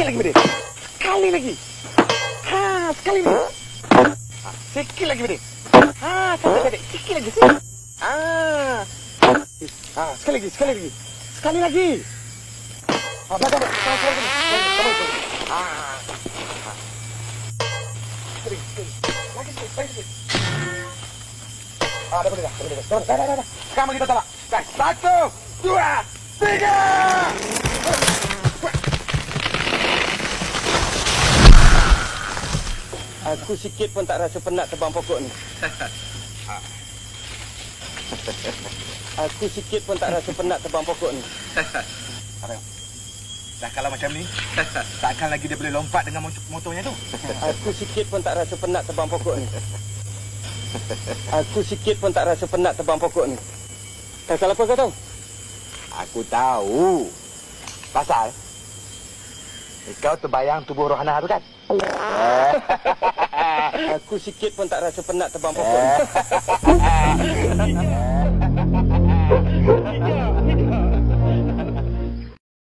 Sikit lagi, Budi. Sekali lagi. Ha, sekali lagi. Ha, sikit lagi, Budi. Ha, cantik. Sikit lagi, sikit. Ha, sekali lagi, sekali lagi. Sekali lagi. Ha, belakang. Sekali lagi. Kamu. Ha. Sekali lagi. Ah, dah boleh dah. Dah. Sekarang kita tolak. Guys, 1, 2, 3. Aku sikit pun tak rasa penat tebang pokok ni. Aku sikit pun tak rasa penat tebang pokok ni. Dah kalau macam ni, takkan lagi dia boleh lompat dengan motornya tu. Aku sikit pun tak rasa penat tebang pokok ni. Aku sikit pun tak rasa penat tebang pokok ni. Pasal apa kau tahu? Aku tahu. Pasal kau terbayang tubuh rohana tu kan? Aku sikit pun tak rasa penat tebang pokok ni.